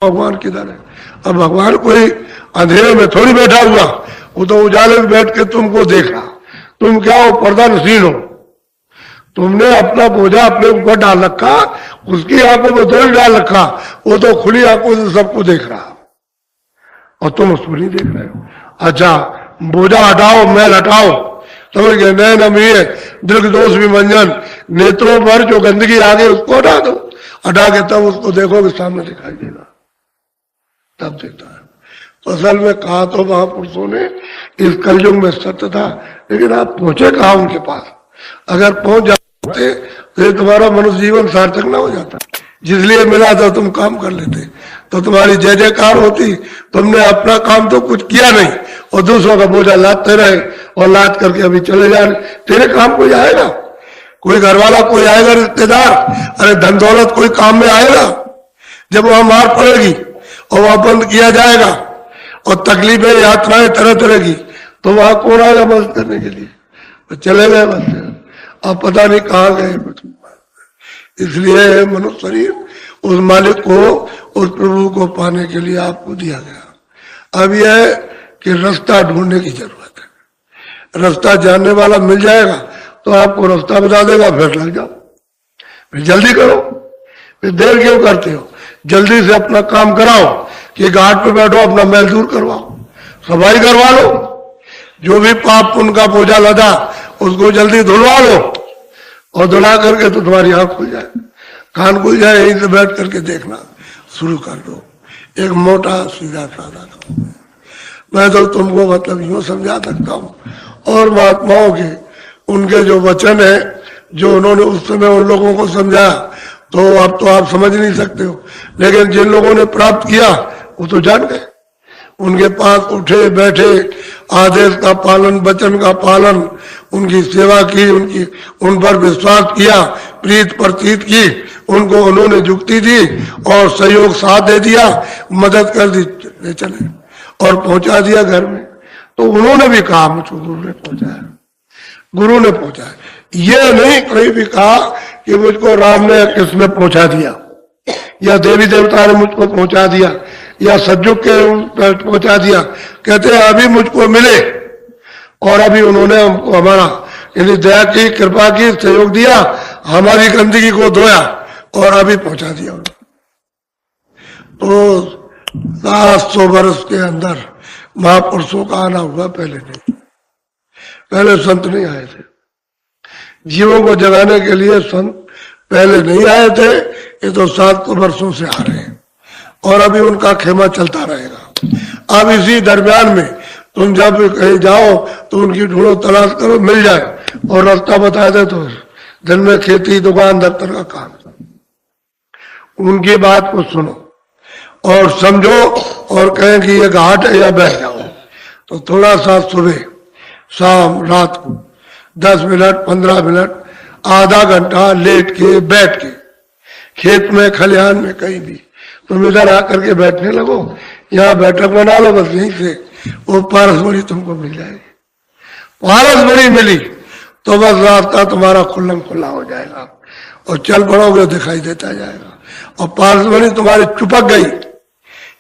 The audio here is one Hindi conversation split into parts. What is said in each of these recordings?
भगवान किधर है? अब भगवान कोई अंधेरे में थोड़ी बैठा हुआ, वो तो उजाले में बैठ के तुमको देख रहा। तुम क्या हो? पर्दा नसीन हो। तुमने अपना बोझा अपने ऊपर डाल रखा, उसकी आंखों में थोड़ी डाल रखा, वो तो खुली आंखों से सबको देख रहा और तुम उसको नहीं देख रहे हो। अच्छा, बोझा हटाओ, मैल हटाओ, समझ गए? नयन अमीर दीर्घ दोष विमंजन, नेत्रों पर जो गंदगी आ गई उसको हटा दो। हटा के तब उसको देखोगे सामने दिखाई देगा, तब देखता है। तो असल में कहा तो महापुरुषों ने इस कलयुग में सत्य था, लेकिन आप पहुंचे कहा उनके पास? अगर पहुंच जाते तो तुम्हारा मनुष्य जीवन सार्थक ना हो जाता। जिसलिए मिला था तुम काम कर लेते तो तुम्हारी जय जयकार होती। तुमने अपना काम तो कुछ किया नहीं और दूसरों का बोझा लादते रहे और लाद करके अभी चले जा रहे। तेरे काम कोई आएगा? कोई घर वाला कोई आएगा? रिश्तेदार? अरे धन दौलत कोई काम में आएगा? जब वहां मार पड़ेगी और वहां बंद किया जाएगा और तकलीफें यात्राएं तरह तरह की, तो वहां कौन आएगा मदद करने के लिए? तो चले गए बस, अब पता नहीं कहाँ गए। इसलिए मनुष्य शरीर उस मालिक को, उस प्रभु को पाने के लिए आपको दिया गया। अब यह कि रास्ता ढूंढने की जरूरत है। रास्ता जानने वाला मिल जाएगा तो आपको रास्ता बता देगा, फिर लग जाओ, फिर जल्दी करो। फिर देर क्यों करते हो? जल्दी से अपना काम कराओ कि घाट पे बैठो, अपना मैल दूर करवाओ, सफाई करवा लो। जो भी पाप पुण्य का बोझा लदा उसको जल्दी धुलवा लो और धुला करके तो तुम्हारी आंख खुल जाए, कान खुल जाए। यहीं से बैठ करके देखना शुरू कर दो। एक मोटा सीधा साधा काम है। मैं तो तुमको मतलब यूं समझा सकता हूँ। और महात्माओं के उनके जो वचन है, जो उन्होंने उस समय उन लोगों को समझाया, तो अब तो आप समझ नहीं सकते हो। लेकिन जिन लोगों ने प्राप्त किया वो तो जान गए। उनके पास उठे बैठे, आदेश का पालन, वचन का पालन, उनकी सेवा की, उन पर विश्वास किया, प्रीत प्रतीत की, उनको उन्होंने जुक्ति दी और सहयोग साथ दे दिया, मदद कर दी, ले चले और पहुंचा दिया घर में। तो उन्होंने भी कहा मुझको गुरु ने पहुंचाया, गुरु ने पहुंचाया। ये नहीं कहीं भी कहा कि मुझको राम ने किसमें पहुंचा दिया या देवी देवता ने मुझको पहुंचा दिया या सज्जुग के पहुंचा दिया। कहते हैं अभी मुझको मिले और अभी उन्होंने हमको हमारा यानी दया की, कृपा की, सहयोग दिया, हमारी गंदगी को धोया और अभी पहुंचा दिया। तो 700 वर्ष के अंदर महापुरुषों का आना हुआ, पहले नहीं। पहले संत नहीं आए थे। जीवों को जगाने के लिए संत पहले नहीं आए थे। ये तो 700 वर्षों से आ रहे हैं और अभी उनका खेमा चलता रहेगा। अब इसी दरमियान में तुम जब कहीं जाओ तो उनकी ढूंढो, तलाश करो, मिल जाए और रास्ता बता दे तो दिन में खेती, दुकान, दफ्तर का काम, उनकी बात को सुनो और समझो और कहें कि ये घाट है या बैठ जाओ। तो थोड़ा सा सुबह शाम रात को 10 मिनट 15 मिनट आधा घंटा लेट के बैठ के, खेत में खलिहान में कहीं भी तुम इधर आकर के बैठने लगो, यहाँ बैठक बना लो, बस यहीं से वो पारसमणि तुमको मिल जाएगी। पारसमणि मिली तो बस रास्ता तुम्हारा खुल्लम खुल्ला हो जाएगा और चल पड़ोगे, दिखाई देता जाएगा। और पारसमणि तुम्हारी चिपक गई,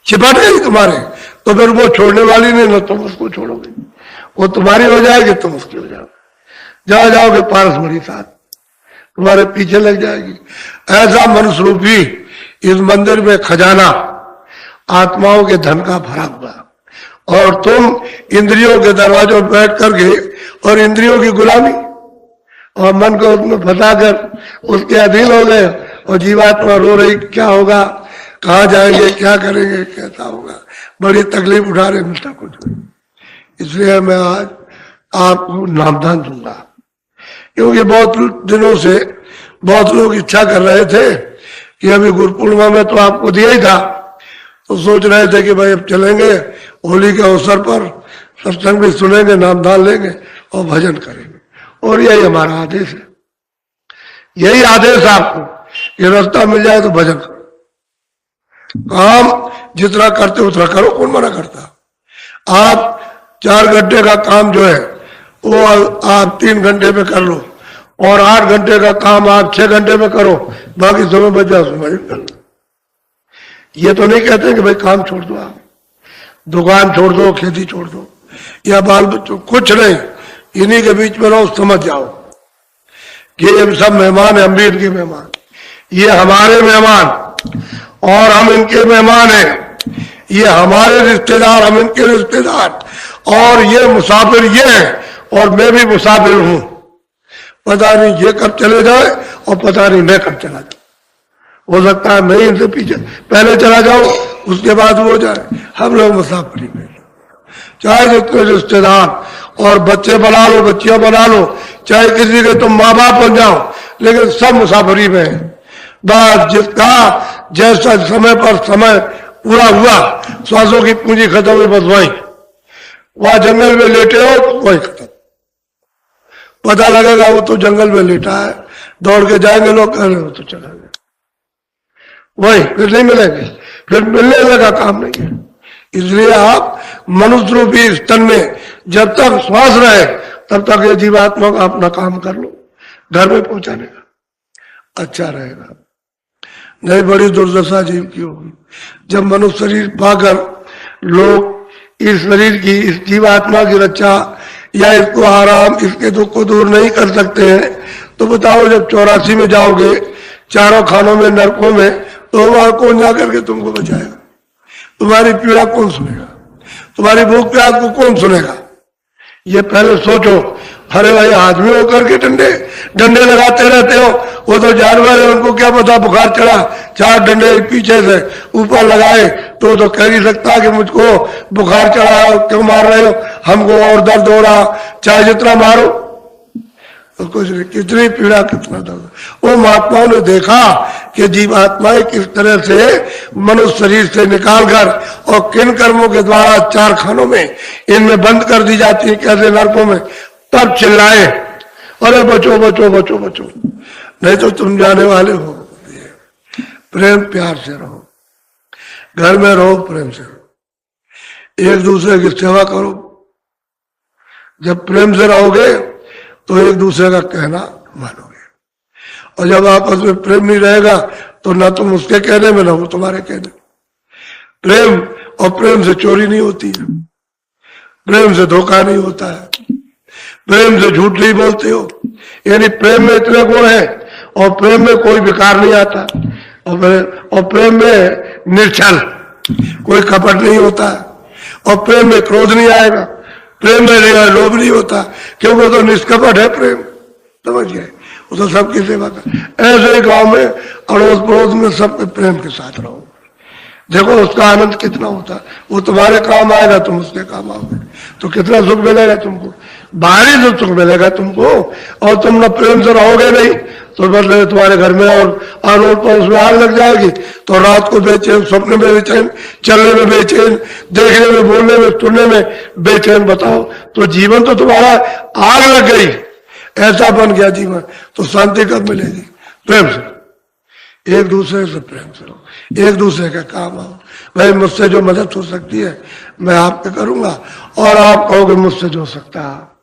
चिपट गई तुम्हारे, तो फिर वो छोड़ने वाली नहीं, ना तुम उसको छोड़ोगे, वो तुम्हारी हो जाएगी, तुम उसकी हो जाओगे। जहां जाओगे पारसमणि साथ तुम्हारे पीछे लग जाएगी। ऐसा मनुष्य रूपी इस मंदिर में खजाना आत्माओं के धन का भरा हुआ, और तुम इंद्रियों के दरवाजों पर बैठ करके और इंद्रियों की गुलामी और मन को उसमें फंसा कर उसके अधीन हो गए और जीवात्मा रो रही, क्या होगा, कहाँ जाएंगे, क्या करेंगे, कैसा होगा, बड़ी तकलीफ उठा रहे, मिलता कुछ नहीं। इसलिए मैं आज आपको नामदान दूंगा, क्योंकि बहुत दिनों से बहुत लोग इच्छा कर रहे थे कि अभी गुरु पूर्णिमा में तो आपको दिया ही था, तो सोच रहे थे कि भाई अब चलेंगे होली के अवसर पर, सत्संग भी सुनेंगे, नामदान लेंगे और भजन करेंगे। और यही हमारा आदेश है, यही आदेश आपको कि रास्ता मिल जाए तो भजन करो। काम जितना करते उतना करो, कौन मना करता। आप 4 घंटे का काम जो है वो आप 3 घंटे में कर लो और 8 घंटे का काम आप 6 घंटे में करो, बाकी समय बचा उसमें भजन कर लो। ये तो नहीं कहते कि भाई काम छोड़ दो, आप दुकान छोड़ दो, खेती छोड़ दो, या बाल बच्चों, कुछ नहीं, इन्हीं के बीच में रहो, समझ जाओ कि ये सब मेहमान है, हम भी इनके मेहमान, ये हमारे मेहमान और हम इनके मेहमान हैं, ये हमारे रिश्तेदार, हम इनके रिश्तेदार, और ये मुसाफिर ये हैं और मैं भी मुसाफिर हूं। पता नहीं ये कब चले जाए और पता नहीं मैं कब चला जाऊं। हो सकता है मैं इनसे पीछे पहले चला जाऊं, उसके बाद वो जाए। हम लोग मुसाफिरी में, चाहे जितने रिश्तेदार और बच्चे बना लो, बच्चियां बना लो, चाहे किसी के तुम माँ बाप बन जाओ, लेकिन सब मुसाफिरी में है। बस जिसका जैसा समय पर समय पूरा हुआ, श्वासों की पूंजी खत्म हुई, बस वही वहां जंगल में लेटे हो तो वही खत्म। पता लगेगा वो तो जंगल में लेटा है, दौड़ के जाएंगे लोग, कह रहे हो तो चला गया, वही फिर नहीं मिलेंगे, फिर मिलने लगा काम नहीं है। इसलिए आप मनुष्य रूपी स्तन में जब तक श्वास रहे तब तक ये जीवात्मा का अपना काम कर लो, घर में पहुंचाने का अच्छा रहेगा। नहीं बड़ी दुर्दशा जीव की होगी जब मनुष्य शरीर पाकर लोग इस शरीर की, इस जीवात्मा की रक्षा या इसको आराम, इसके दुख को दूर नहीं कर सकते हैं, तो बताओ जब 84 में जाओगे, चारों खानों में, नरकों में, तो वहां कौन जाकर के तुमको बचाएगा? तुम्हारी पीड़ा कौन सुनेगा? तुम्हारी भूख प्यास को कौन सुनेगा? ये पहले सोचो। अरे भाई आदमी होकर के डंडे लगाते रहते हो, वो तो जानवर है, उनको क्या पता बुखार चढ़ा, 4 डंडे पीछे से ऊपर लगाए तो कह नहीं सकता कि मुझको बुखार चढ़ा, क्यों मार रहे हो, हमको और दर्द हो रहा, चाहे जितना मारो तो कुछ नहीं, कितनी पीड़ा, कितना दर्द। वो महात्माओं ने देखा कि जीवात्माएं किस तरह से मनुष्य शरीर से निकालकर और किन कर्मों के द्वारा 4 खानों में इनमें बंद कर दी जाती है, कैसे नरकों में, तब चिल्लाए, अरे बचो बचो बचो बचो, नहीं तो तुम जाने वाले हो। प्रेम प्यार से रहो, घर में रहो, प्रेम से रहो, एक दूसरे की सेवा करो। जब प्रेम से रहोगे तो एक दूसरे का कहना मानोगे, और जब आपस में प्रेम नहीं रहेगा तो ना तुम उसके कहने में, ना वो तुम्हारे कहने में। प्रेम और प्रेम से चोरी नहीं होती है, प्रेम से धोखा नहीं होता है, प्रेम से झूठ नहीं बोलते हो। यानी प्रेम में इतने गुण हैं, और प्रेम में कोई विकार नहीं आता, और प्रेम में निर्छल, कोई कपट नहीं होता, और प्रेम में क्रोध नहीं आएगा, प्रेम में रहेगा लोभ नहीं होता, क्योंकि तो निष्कपट है प्रेम, समझ गए, वो तो सबकी सेवा कर। ऐसे ही गांव में अड़ोस पड़ोस में सबके प्रेम के साथ रहो, देखो उसका आनंद कितना होता है। वो तुम्हारे काम आएगा, तुम उसके काम आओगे, तो कितना सुख मिलेगा तुमको, बाहरी से सुख मिलेगा तुमको। और तुम न प्रेम से रहोगे नहीं तो मतलब तुम्हारे घर में और अड़ोस पड़ोस में आग लग जाएगी, तो रात को बेचैन, स्वप्न में बेचैन, चलने में बेचैन, देखने में, बोलने में, सुनने में बेचैन। बताओ, तो जीवन तो तुम्हारा आग लग गई, ऐसा बन गया जीवन, तो शांति कब मिलेगी? प्रेम से, एक दूसरे से प्रेम से रहो, एक दूसरे का काम आओ। भाई मुझसे जो मदद हो सकती है मैं आपके करूंगा, और आप कहोगे मुझसे जो हो सकता है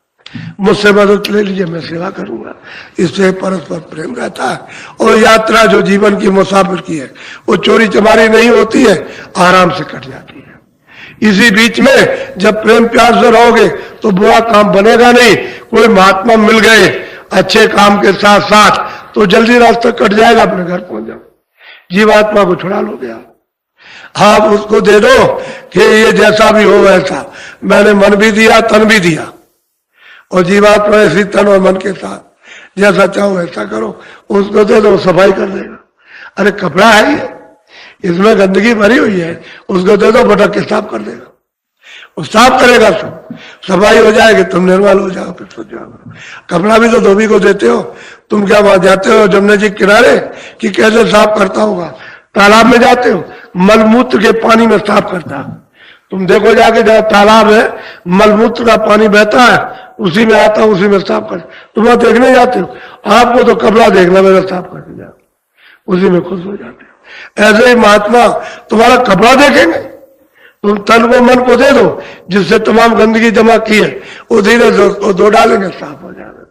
मुझसे मदद ले लीजिए, मैं सेवा करूंगा। इससे परस्पर प्रेम रहता है। और यात्रा जो जीवन की मुसाफिर की है वो चोरी चमारी नहीं होती है, आराम से कट जाती है। इसी बीच में जब प्रेम प्यार से रहोगे तो बुरा काम बनेगा नहीं। कोई महात्मा मिल गए अच्छे काम के साथ साथ तो जल्दी रास्ता कट जाएगा, अपने घर पहुंच जाओ, जीवात्मा को छुड़ा लोगे आप उसको दे दो कि ये जैसा भी हो वैसा, मैंने मन भी दिया, तन भी दिया, और जीवात्मा ऐसी तन और मन के साथ जैसा चाहो वैसा करो, उसको दे दो, सफाई कर देगा। अरे कपड़ा है ये, इसमें गंदगी भरी हुई है, उसको दे दो, भटक के साफ कर देगा, वो साफ करेगा, सब सफाई हो जाएगी, तुम निर्मल हो जाओ, फिर सो जाओ। कपड़ा भी तो धोबी को देते हो, तुम क्या वहां जाते हो जमुना जी किनारे कि कैसे साफ करता होगा? तालाब में जाते हो, मलमूत्र के पानी में साफ करता है। तुम देखो जाके, जहाँ तालाब है मलमूत्र का पानी बहता है, उसी में आता, उसी में साफ कर। तुम वहां देखने जाते हो, आपको तो कपड़ा देखना मेरा साफ करके जाओ, उसी में खुश हो जाते हो। ऐसे ही महात्मा तुम्हारा कपड़ा देखेंगे, तुम तन को मन को दे दो, जिससे तमाम गंदगी जमा की है वो धीरे धो डालेंगे, साफ हो जाएगा,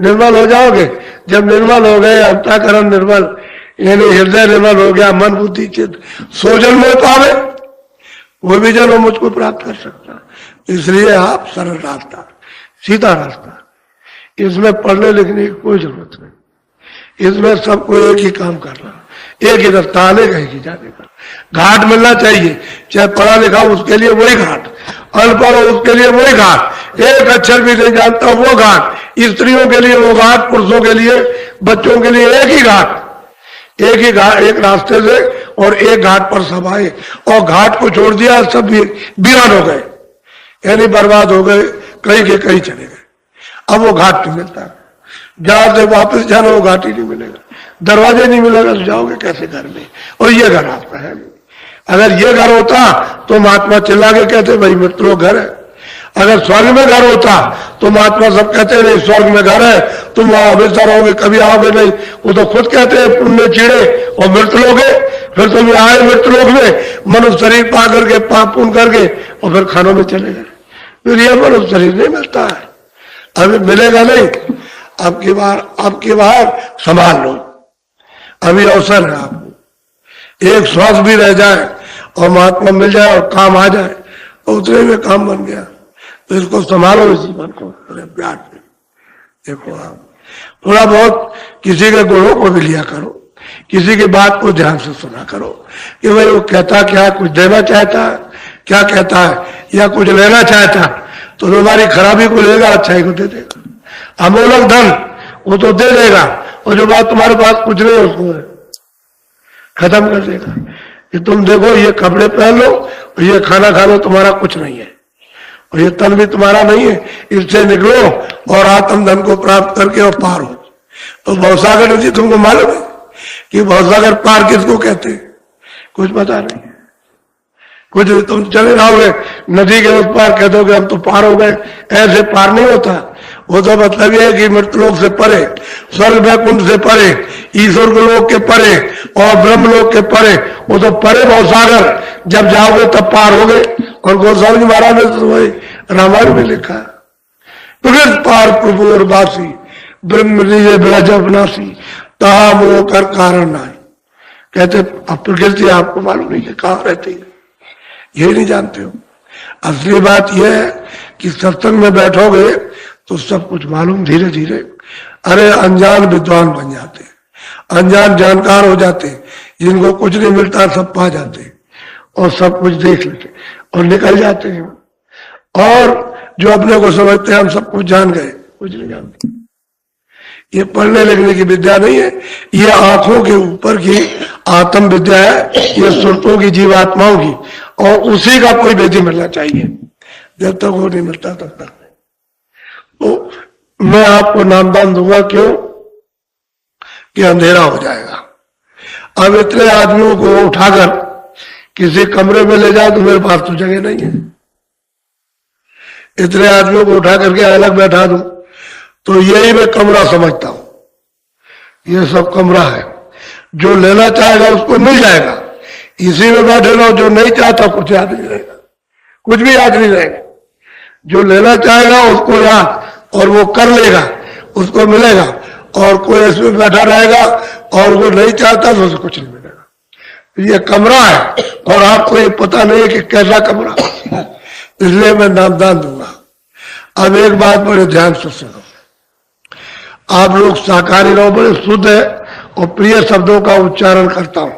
निर्मल हो जाओगे। जब निर्मल हो गए, अंतःकरण निर्मल, यानी हृदय निर्मल हो गया, मन बुद्धि चित्त सोजन में पावे, वो भी जन मुझको प्राप्त कर सकता। इसलिए आप सरल रास्ता, सीधा रास्ता, इसमें पढ़ने लिखने की कोई जरूरत नहीं। इसमें सबको एक ही काम करना, एक ही रास्ता आने का, एक ही जाने का। घाट मिलना चाहिए, चाहे पढ़ा लिखा उसके लिए वही घाट, अनपढ़ उसके लिए वही घाट, एक अक्षर भी नहीं जानता वो घाट, स्त्रियों के लिए वो घाट, पुरुषों के लिए, बच्चों के लिए एक ही घाट, एक ही घाट, एक रास्ते से और एक घाट पर सब आए। और घाट को छोड़ दिया, सब वीरान हो गए, यानी बर्बाद हो गए, कहीं के कहीं चले गए। अब वो घाट नहीं मिलता, जहां से वापस जाना वो घाट ही नहीं मिलेगा, दरवाजे नहीं मिलेगा तो जाओगे कैसे घर में। और ये घर आपका है नहीं। अगर ये घर होता तो महात्मा चिल्ला के कहते भाई मित्रों घर है। अगर स्वर्ग में घर होता तो महात्मा सब कहते नहीं स्वर्ग में घर है, तुम वहां हमेशा रहोगे, कभी आओगे नहीं। वो तो खुद कहते हैं पुण्य चीड़े और मृत लोग, फिर तुम आए मृत लोग में, मनुष्य शरीर पा करके पाप पुण्य करके और फिर खानों में चले गए। फिर ये मनुष्य शरीर नहीं मिलता है, अभी मिलेगा नहीं। अब की बार संभाल लो, अभी अवसर है आपको। एक श्वास भी रह जाए और महात्मा मिल जाए और काम आ जाए तो उतने में काम बन गया। तो इसको संभालो, इस जीवन को प्यार से देखो। आप थोड़ा बहुत किसी के गुणों को भी लिया करो, किसी की बात को ध्यान से सुना करो कि भाई वो कहता क्या, कुछ देना चाहता है, क्या कहता है, या कुछ लेना चाहता, तो तुम्हारी खराबी को लेगा, अच्छाई को दे देगा। अमूलक धन वो तो दे देगा, और जो बात तुम्हारे पास कुछ नहीं है उसको खत्म कर देगा कि तुम देखो ये कपड़े पहन लो, ये खाना खा लो, तुम्हारा कुछ नहीं है, और ये तन भी तुम्हारा नहीं है, इससे निकलो और आत्म धन को प्राप्त करके और पार हो। तो भवसागर नदी तुमको मालूम है कि भवसागर पार किसको कहते हैं? कुछ पता नहीं, कुछ तुम चले रहोगे नदी के उस पार कह दोगे हम तो पार हो गए, ऐसे पार नहीं होता। वो तो मतलब ये है कि मृतलोक से परे, स्वर्ग वैकुंठ से परे, ईश्वर लोक के परे और ब्रह्मलोक के परे, वो तो परे भवसागर, जब जाओगे तब पार होगे। और गोस्वामी जी महाराज ने तो वही रामायण में लिखा, प्रकृत पार प्रभु और बासी, ब्रह्म ब्रज अविनाशी, तहा मोह कर कारण नाई। कहते अब प्रकृति आपको मालूम नहीं है कहाँ रहती है, ये नहीं जानते हो। असली बात यह है कि सत्संग में बैठोगे तो सब कुछ मालूम धीरे धीरे। अरे अनजान विद्वान बन जाते, अनजान जानकार हो जाते, जिनको कुछ नहीं मिलता सब पा जाते और सब कुछ देख लेते और निकल जाते हैं। और जो अपने को समझते हैं हम सब कुछ जान गए, कुछ नहीं जानते। ये पढ़ने लिखने की विद्या नहीं है, ये आंखों के ऊपर की आत्म विद्या है, ये सुरतों की, जीवात्माओं की, और उसी का कोई वेदी मिलना चाहिए। जब तक वो नहीं मिलता तब तक। तो मैं आपको नामदान दूंगा, क्यों कि अंधेरा हो जाएगा। अब इतने आदमियों को उठाकर किसी कमरे में ले जाओ तो मेरे पास तो जगह नहीं है। इतने आदमियों को उठा करके अलग बैठा दूं तो यही मैं कमरा समझता हूं। ये सब कमरा है, जो लेना चाहेगा उसको मिल जाएगा, इसी में बैठे रहो। जो नहीं चाहता कुछ याद नहीं रहेगा, कुछ भी याद नहीं रहेगा। जो लेना चाहेगा उसको याद, और वो कर लेगा, उसको मिलेगा। और कोई इसमें बैठा रहेगा और वो नहीं चाहता तो उसे कुछ नहीं मिलेगा। ये कमरा है और आपको ये पता नहीं है कि कैसा कमरा, इसलिए मैं नामदान दूंगा। अब एक बात बड़े ध्यान से सुनो, आप लोग शाकाहारी रहो, बड़े शुद्ध है और प्रिय शब्दों का उच्चारण करता हूं।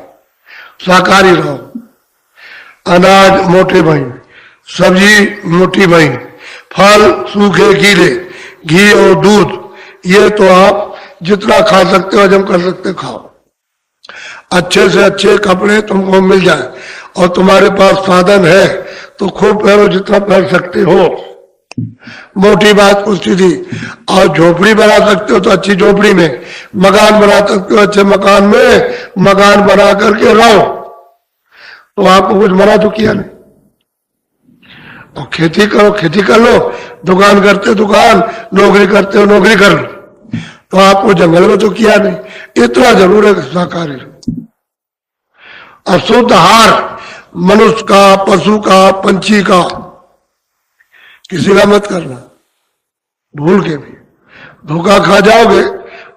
शाकाहारी रहो, अनाज मोटे महीन, सब्जी मोटी महीन, फल सूखे गीले, घी और दूध, ये तो आप जितना खा सकते हो, हजम कर सकते हो, खाओ। अच्छे से अच्छे कपड़े तुमको मिल जाए और तुम्हारे पास साधन है तो खूब पहनो, जितना पहन सकते हो। मोटी बात कुछ थी। और झोपड़ी बना सकते हो तो अच्छी झोपड़ी में, मकान बना सकते हो अच्छे मकान में, मकान बना करके रहो। तो आपको कुछ मना तो किया नहीं। और खेती करो, खेती कर लो, दुकान करते हो दुकान, नौकरी करते हो नौकरी कर लो। तो आपको जंगल में तो किया नहीं। इतना जरूर है शाकाहारी। अशुद्ध आहार मनुष्य का, पशु का, पंछी का, किसी का मत करना, भूल के भी। धोखा खा जाओगे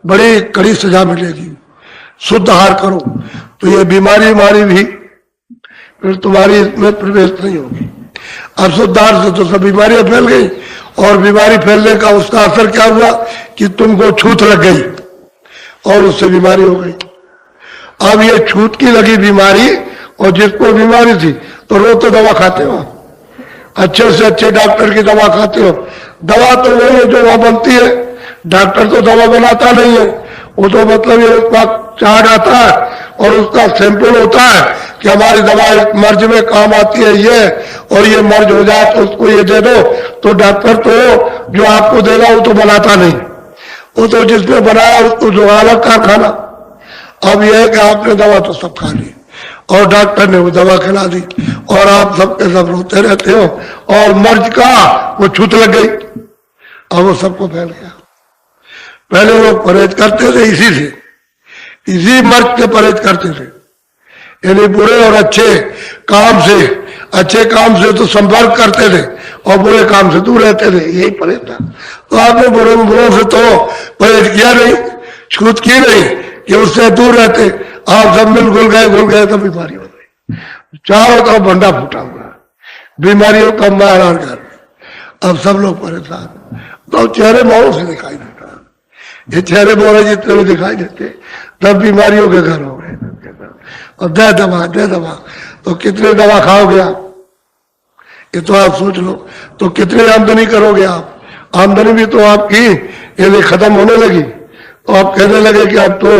बड़ी कड़ी सजा मिलेगी। शुद्ध आहार करो तो ये बीमारी भी फिर तुम्हारी इसमें प्रवेश नहीं होगी। अब शुद्ध आहार से तो सब बीमारियां फैल गई, और बीमारी फैलने का उसका असर क्या हुआ कि तुमको छूत लग गई और उससे बीमारी हो गई। अब ये छूत की लगी बीमारी, और जिसको बीमारी थी तो रोज तो दवा खाते हो, अच्छे से अच्छे डॉक्टर की दवा खाते हो। दवा तो वही है जो वहां बनती है, डॉक्टर तो दवा बनाता नहीं है, वो तो मतलब ये उसका चार्ट आता है और उसका सैंपल होता है कि हमारी दवा इस मर्ज में काम आती है ये, और ये मर्ज हो जाए तो उसको ये दे दो। तो डॉक्टर तो जो आपको देगा वो तो बनाता नहीं, वो तो जिसने बनाया उसको जो अलग कारखाना। अब यह है कि आपने दवा तो सब खा ली और डॉक्टर ने वो दवा खिला दी, और आप सबके सब रोते रहते हो, और मर्ज का वो छूत लग गई, अब वो सबको फैल गया। पहले लोग परहेज करते थे इसी से, इसी मर्ज से परहेज करते थे, यानी बुरे और अच्छे काम से, अच्छे काम से तो संपर्क करते थे और बुरे काम से दूर रहते थे, यही परहेज था। तो आपने बुरों से तो परहेज किया नहीं, छूत की नहीं कि उससे दूर रहते, आप सब मिल घुल गए तो बीमारी हो गई। चारों तरफ भंडा फूटा हुआ, बीमारियों का मारा घर। अब सब लोग परेशान, तो चेहरे मोहरों से दिखाई देता, ये चेहरे मोहरे जितने भी दिखाई देते तब बीमारियों के घर हो गए। और दे दवा तो कितनी दवा खाओगे आप, ये तो आप सोच लो। तो कितनी आमदनी करोगे आप, आमदनी भी तो आपकी यदि खत्म होने लगी तो आप कहने लगे कि अब तो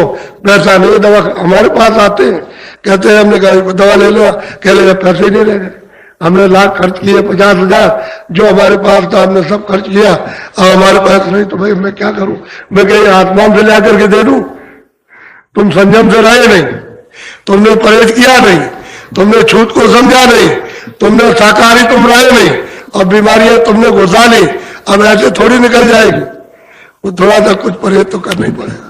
पैसा नहीं, दवा हमारे पास आते हैं कहते हैं हमने कहा दवा ले लो, कह लेगा पैसे ही नहीं रह गए, हमने लाख खर्च किए 50,000 जो हमारे पास था हमने सब खर्च किया, अब हमारे पास नहीं, तो भाई मैं क्या करूं, मैं कहीं आसमान से ला करके दे दूं। तुम संयम से रहे नहीं, तुमने परहेज किया नहीं, तुमने छूत को समझा नहीं, तुमने शाकाहारी तुम रहे नहीं, और बीमारियां तुमने घुसा ली। अब ऐसे थोड़ी निकल जाएगी, वो थोड़ा सा कुछ परहेज तो करना ही पड़ेगा,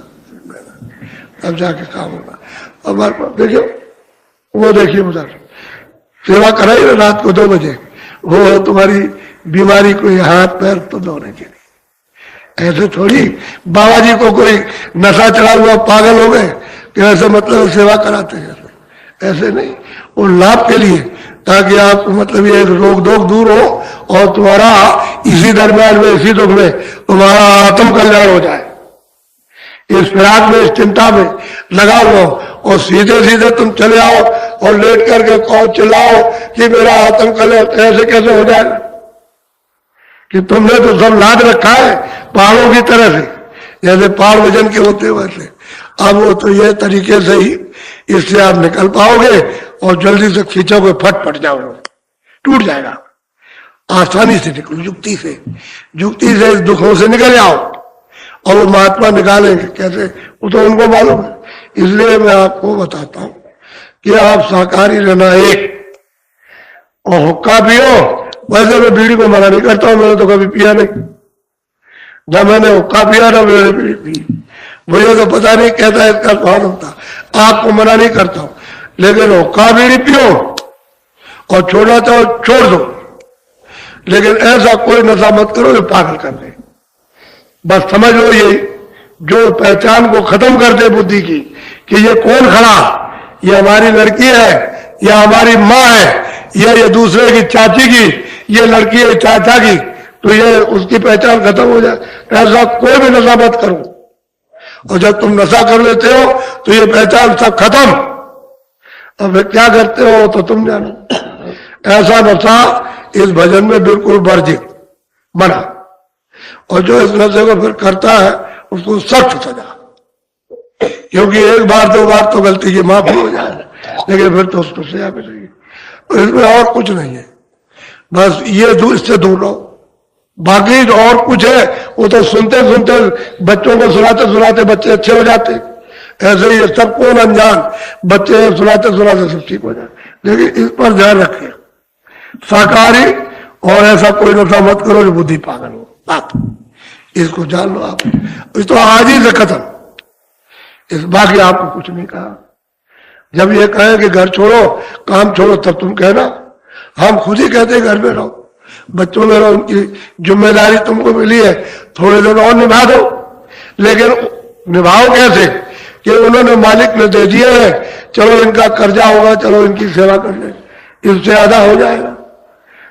अब जाके काम होगा। हमारे पास देखियो, वो देखिए उधर सेवा कराई ना रात को 2 बजे, वो है तुम्हारी बीमारी कोई हाथ पैर तो धोने के लिए। ऐसे थोड़ी बाबा जी को कोई नशा चढ़ा हुआ पागल हो गए कि ऐसे मतलब सेवा कराते हैं, ऐसे नहीं, वो लाभ के लिए, ताकि आपको मतलब ये रोग दोग दूर हो और तुम्हारा इसी दरम्यान में, इसी दुख में तुम्हारा आत्म कल्याण हो जाए। इस फिराक में, इस चिंता में लगा हुआ और सीधे सीधे तुम चले आओ और लेट करके कहो चिल्लाओ कि मेरा आत्म कल्याण, ऐसे कैसे हो जाएगा कि तुमने तो सब लाद रखा है पहाड़ों की तरह से, जैसे पहाड़ वजन के होते वैसे। अब वो तो ये तरीके से ही इससे आप निकल पाओगे और जल्दी से खींचोगे, फट जाओगे, टूट जाएगा। आसानी से निकलो, युक्ति से इस दुखों से निकल जाओ, और वो महात्मा निकालेंगे कैसे, वो तो उनको मालूम है। इसलिए मैं आपको बताता हूं कि आप शाकाहारी रहना एक, और हुक्का पियो। वैसे मैं बीड़ी को मना नहीं करता हूं, मैंने तो कभी पिया नहीं, जब मैंने हुक्का पिया ना मैंने बीड़ी पी, मुझे तो पता नहीं कहता है इसका स्वाद होता। आपको मना नहीं करता हूं, लेकिन हुक्का बीड़ी पियो और छोड़ना चाहो छोड़ दो, लेकिन ऐसा कोई नशा मत करो जो पागल कर दे। बस समझ लो ये जो पहचान को खत्म कर दे बुद्धि की कि ये कौन खड़ा, ये हमारी लड़की है या हमारी माँ है या ये दूसरे की चाची की, ये लड़की है चाचा की, तो ये उसकी पहचान खत्म हो जाए। ऐसा कोई भी नशा मत करो, और जब तुम नशा कर लेते हो तो ये पहचान सब खत्म। अब क्या करते हो तो तुम जानो। ऐसा नशा इस भजन में बिल्कुल वर्जित बना, और जो इस नशे को फिर करता है उसको सख्त सजा, क्योंकि 1 बार 2 बार तो गलती की माफी हो जाए, लेकिन फिर तो उसको सजा मिलेगी। तो इसमें और कुछ नहीं है, बस ये इससे दूर रहो। बाकी जो और कुछ है वो तो सुनते सुनते बच्चों को सुनाते बच्चे अच्छे हो जाते, ऐसे ही सब कौन अनजान बच्चे सुनाते सब ठीक हो जाते। लेकिन इस पर ध्यान रखिए, शाकाहारी और ऐसा कोई नशा मत करो जो बुद्धि पागल हो, बात इसको जान लो आप। इस तो आज ही से खत्म, इस बाकी आपको कुछ नहीं कहा। जब ये कहे कि घर छोड़ो काम छोड़ो तब तुम कहना, हम खुद ही कहते घर में रहो, बच्चों में रहो, उनकी जिम्मेदारी तुमको मिली है, थोड़े दिन और निभा दो। लेकिन निभाओ कैसे कि उन्होंने मालिक ने दे दिए है, चलो इनका कर्जा होगा, चलो इनकी सेवा कर ले, इससे आधा हो जाएगा।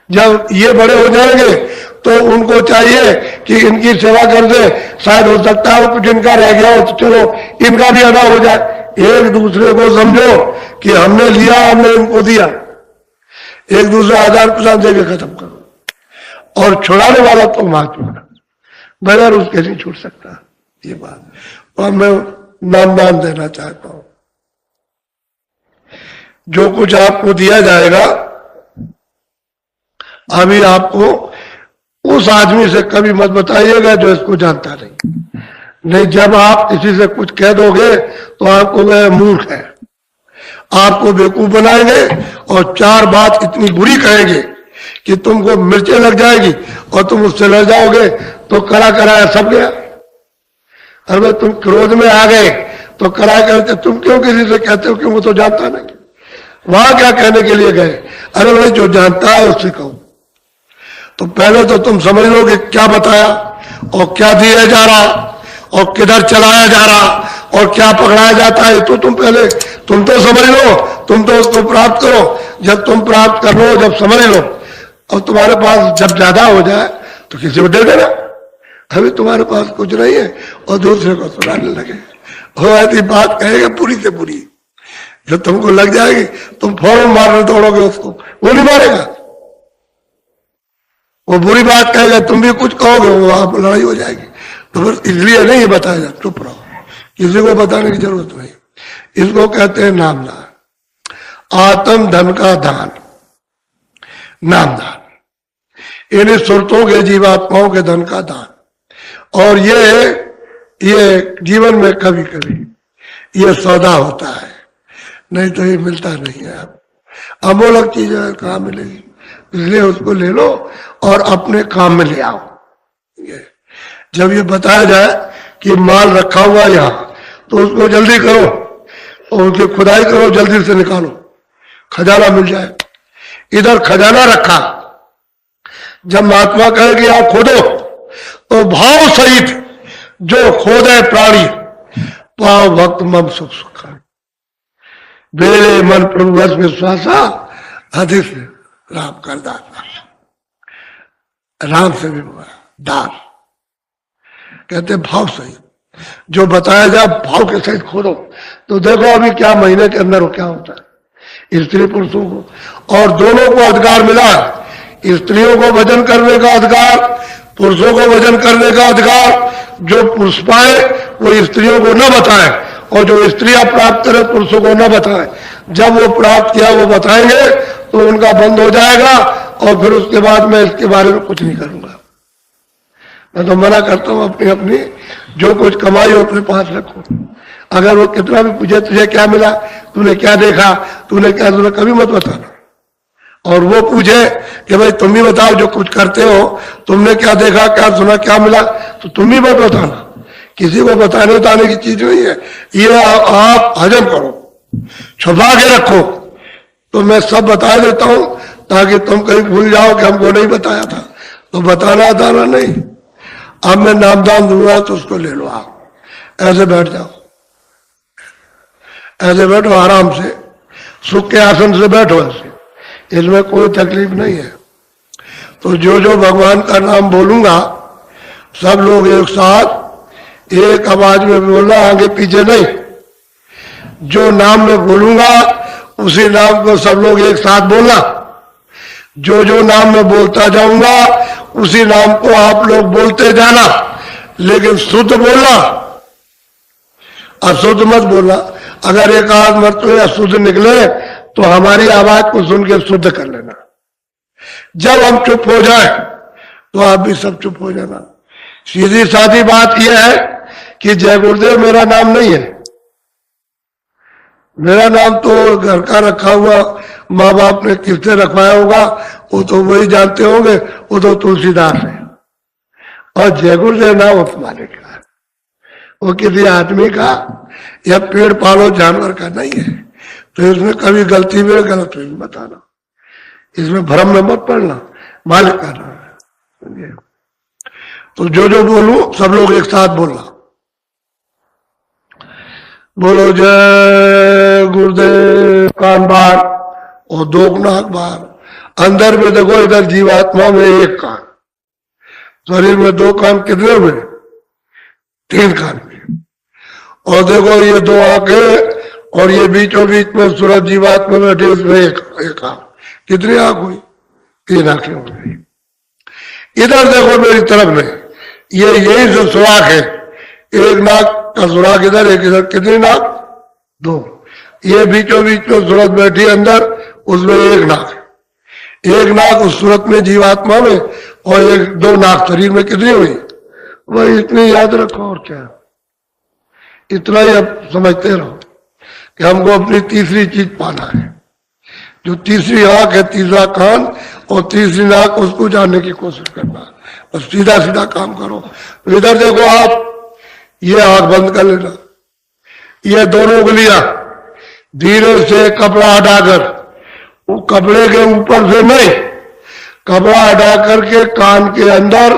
जब ये बड़े हो जाएंगे तो उनको चाहिए कि इनकी सेवा कर दे, शायद हो सकता है कुछ इनका रह गया हो तो चलो इनका भी अदा हो जाए। एक दूसरे को समझो कि हमने लिया, हमने इनको दिया, एक दूसरा आदान प्रदान देके खत्म करो। और छुड़ाने वाला तो महात्मा, बगैर उसके नहीं छूट सकता ये बात। और मैं नामदान देना चाहता हूं, जो कुछ आपको दिया जाएगा अभी आपको उस आदमी से कभी मत बताइएगा जो इसको जानता नहीं। जब आप किसी से कुछ कह दोगे तो आपको वह मूर्ख है, आपको बेवकूफ बनाएंगे और चार बात इतनी बुरी कहेंगे कि तुमको मिर्चें लग जाएगी और तुम उससे लड़ जाओगे तो करा कराया सब गया। अगर तुम क्रोध में आ गए तो करा करके तुम क्यों किसी से कहते हो कि वो तो जानता नहीं, वहां क्या कहने के लिए गए? अरे भाई जो जानता है उससे कहो। तो पहले तो तुम समझ लो कि क्या बताया और क्या दिया जा रहा और किधर चलाया जा रहा और क्या पकड़ाया जाता है, तो तुम तो समझ लो, तुम तो उसको प्राप्त करो। जब तुम प्राप्त कर लो, जब समझ लो और तुम्हारे पास जब ज्यादा हो जाए तो किसी को दे देना। अभी तुम्हारे पास कुछ नहीं है और दूसरे को सुनाने लगे, हो ऐसी बात कहेगा पूरी से पूरी, जब तुमको लग जाएगी तुम फौरन मारने दौड़ोगे उसको, वो नहीं मारेगा। वो बुरी बात कहेगा, तुम भी कुछ कहोगे, वो आप लड़ाई हो जाएगी। तो फिर इसलिए नहीं बताया जा, चुप रहो, किसी को बताने की जरूरत नहीं। इसको कहते हैं नामदान, आत्म धन का दान, नामदान, इन सुरतों के जीवात्माओं के धन का दान। और ये जीवन में कभी कभी ये सौदा होता है, नहीं तो ये मिलता नहीं है। अमूलक चीज है, कहाँ मिलेगी? इसलिए उसको ले लो और अपने काम में ले आओ। जब ये बताया जाए कि माल रखा हुआ यहाँ, तो उसको जल्दी करो और उसकी खुदाई करो, जल्दी से निकालो, खजाना मिल जाए। इधर खजाना रखा, जब महात्मा कहे कि आप खोदो तो भाव सहित जो खोदे प्राणी पाव भक्त मम सुख सुखा, बेले मन प्रभु बस विश्वासा अधिक राम कर दाता, राम से भी दान कहते भाव सहित, जो बताया जाए भाव के सहित खोदो। तो देखो अभी क्या महीने के अंदर क्या होता है, स्त्री पुरुषों को और दोनों को अधिकार मिला है। स्त्रियों को भजन करने का अधिकार, पुरुषों को भजन करने का अधिकार। जो पुरुष पाए वो स्त्रियों को न बताए और जो स्त्रियां प्राप्त करें पुरुषों को न बताए। जब वो प्राप्त किया वो बताएंगे तो उनका बंद हो जाएगा और फिर उसके बाद मैं इसके बारे में कुछ नहीं करूंगा। मैं तो मना करता हूं, अपनी अपनी जो कुछ कमाई हो अपने पास रखो। अगर वो कितना भी पूछे तुझे क्या मिला, तूने क्या देखा, तूने क्या सुना, कभी मत बताना। और वो पूछे कि भाई तुम भी बताओ जो कुछ करते हो, तुमने क्या देखा, क्या सुना, क्या मिला, तो तुम भी मत बताना। किसी को बताने की चीज नहीं है ये, आप हजम करो, छुपा के रखो। तो मैं सब बता देता हूं ताकि तुम कहीं भूल जाओ कि हमको नहीं बताया था। तो बताना बताना नहीं। अब मैं नामदान दूंगा तो उसको ले लो। आप ऐसे बैठ जाओ, ऐसे बैठो आराम से, सुख के आसन से बैठो ऐसे, इसमें कोई तकलीफ नहीं है। तो जो जो भगवान का नाम बोलूंगा सब लोग एक साथ एक आवाज में बोलना, आगे पीछे नहीं। जो नाम मैं बोलूंगा उसी नाम को सब लोग एक साथ बोलना। जो जो नाम मैं बोलता जाऊंगा उसी नाम को आप लोग बोलते जाना, लेकिन शुद्ध बोलना, अशुद्ध मत बोलना। अगर एक आध मरतबा अशुद्ध निकले तो हमारी आवाज को सुन के शुद्ध कर लेना। जब हम चुप हो जाए तो आप भी सब चुप हो जाना। सीधी सादी बात यह है कि जय गुरुदेव मेरा नाम नहीं है। मेरा नाम तो घर का रखा हुआ माँ बाप ने किससे रखवाया होगा, वो तो वही जानते होंगे, वो तो तुलसीदास है। और जय गुरुदेव नाम तुम्हारे का है, वो किसी आदमी का या पेड़ पालो जानवर का नहीं है। तो इसमें कभी गलती में गलत हुई बताना, इसमें भ्रम में मत पड़ना, मालिक का नाम है। तो जो जो बोलूं सब लोग एक साथ बोलना। बोलो जय गुरुदेव। कान बाहर और दो नाक बाहर। अंदर में देखो, इधर जीवात्मा में एक कान, शरीर में दो कान, कितने हुए? तीन कान में। और देखो ये दो आंखें और ये बीचों बीच में सूरज जीवात्मा में बैठे, उसमें एक आंख। कितनी आंख हुई? तीन आंखें हो गई। इधर देखो मेरी तरफ में, ये यही जो सुराख है, एक नाक का सुराख इधर, एक इधर, कितनी नाक? दो। ये बीचों बीच में सूरत बैठी अंदर, उसमें एक नाक है। एक नाक उस सूरत में जीवात्मा में, और एक दो नाक शरीर में। कितनी हुई? वही इतनी याद रखो, और क्या, इतना ही अब समझते रहो कि हमको अपनी तीसरी चीज पाना है। जो तीसरी आंख है, तीसरा कान और तीसरी नाक, उसको जानने की कोशिश करना। बस सीधा सीधा काम करो। तो इधर देखो आप, ये आंख बंद कर लेना, ये दोनों उंगलियां धीरे से कपड़ा हटाकर, वो कपड़े के ऊपर से नहीं, कपड़ा हटा करके कान के अंदर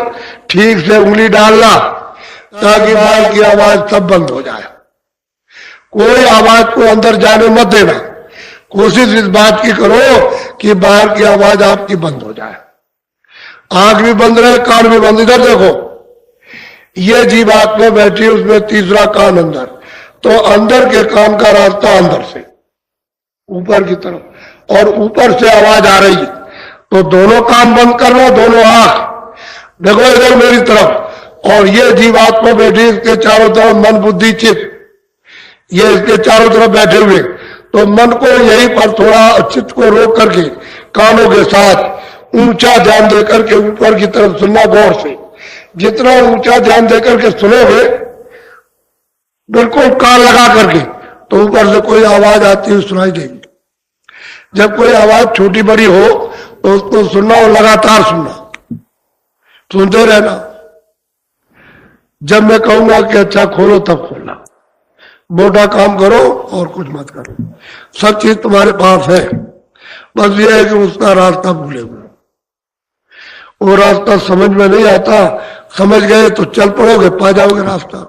ठीक से उंगली डालना, ताकि बाहर की आवाज सब बंद हो जाए। कोई आवाज को अंदर जाने मत देना। कोशिश इस बात की करो कि बाहर की आवाज आपकी बंद हो जाए। आंख भी बंद रहे, कान भी बंद। इधर देखो, ये जीवात्मा बैठी, उसमें तीसरा कान अंदर, तो अंदर के कान का रास्ता अंदर से ऊपर की तरफ, और ऊपर से आवाज आ रही, तो दोनों कान बंद करना, दोनों आंख। देखो इधर मेरी तरफ, और ये जीवात्मा बैठी, इसके चारों तरफ मन बुद्धि चित्त, ये इसके चारों तरफ बैठे हुए। तो मन को यहीं पर थोड़ा चित्त को रोक करके कानों के साथ ऊंचा ध्यान देकर के ऊपर की तरफ सुनना गौर से। जितना ऊंचा ध्यान देकर के सुनोगे, बिल्कुल कान लगा करके, तो ऊपर से कोई आवाज आती है सुनाई देगी। जब कोई आवाज छोटी बड़ी हो तो उसको सुनना और लगातार सुनना, सुनते रहना। जब मैं कहूंगा कि अच्छा खोलो, तब खोलना। मोटा काम करो और कुछ मत करो। सब चीज तुम्हारे पास है, बस ये है कि उसका रास्ता भूले हुए। वो रास्ता समझ में नहीं आता, समझ गए तो चल पड़ोगे, पा जाओगे रास्ता।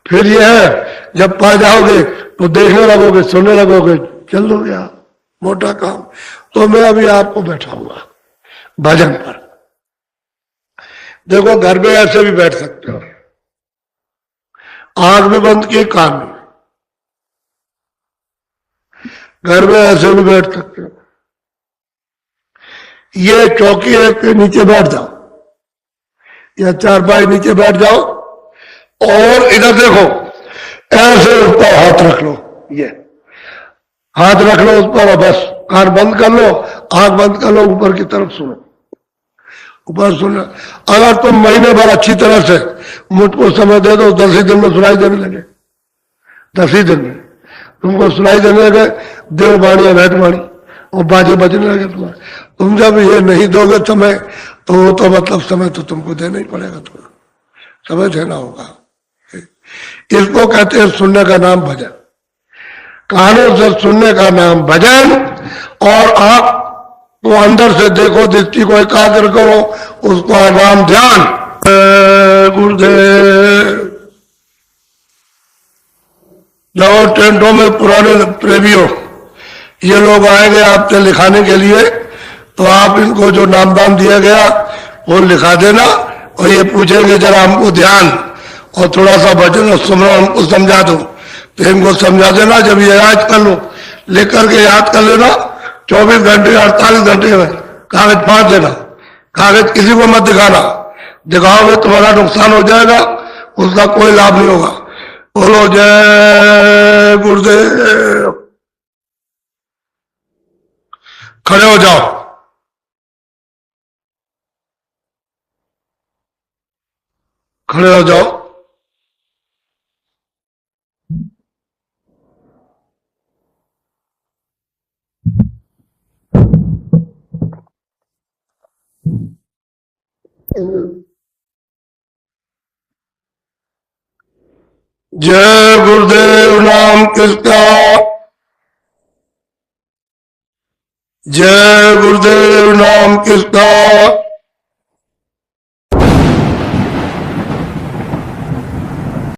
फिर ये है, जब पा जाओगे तो देखने लगोगे, सुनने लगोगे, चल दो गया मोटा काम। तो मैं अभी आपको बैठाऊंगा भजन पर। देखो घर में ऐसे भी बैठ सकते हो, आंख भी बंद की, कान भी। घर में ऐसे भी बैठ सकते हो। ये चौकी है के नीचे बैठ जाओ, या चारपाई नीचे बैठ जाओ, और इधर देखो, ऐसे ऊपर हाथ रख लो, ये हाथ रख लो उस पर, बस कान बंद कर लो, आंख बंद कर लो, ऊपर की तरफ सुनो, ऊपर सुनो। अगर तुम महीने भर अच्छी तरह से मुझको समय दे दो, 10 ही दिन में सुनाई देने लगे। 10 ही दिन में तुमको सुनाई देने लगे, देववाणी या बैठवाणी और बाजे बजने लगे तुम्हारे। तुम जब ये नहीं दोगे समय, तो मतलब समय तो तुमको देना ही पड़ेगा, तुम्हें समय देना होगा। इसको कहते हैं सुनने का नाम भजन। कानों से सुनने का नाम भजन, और आप को अंदर से देखो, दृष्टि को एकाग्र करो, उसको नाम ध्यान। गुरुदेव। जाओ टेंटों में पुराने प्रेमियों, ये लोग आएंगे आपसे लिखाने के लिए, तो आप इनको जो नामदान दिया गया वो लिखा देना, और ये पूछेंगे जरा हमको ध्यान और थोड़ा सा भजन और सुमरन हमको समझा दो, तो इनको समझा देना। जब ये याद कर लो, लिख करके याद कर लेना, 24 घंटे 48 घंटे में कागज फाड़ देना। कागज किसी को मत दिखाना, दिखाओगे तुम्हारा नुकसान हो जाएगा, उसका कोई लाभ नहीं होगा। बोलो जय गुरुदेव। खड़े हो जाओ, खड़े हो जाओ। जय गुरुदेव नाम किसका? जय गुरुदेव नाम किसका?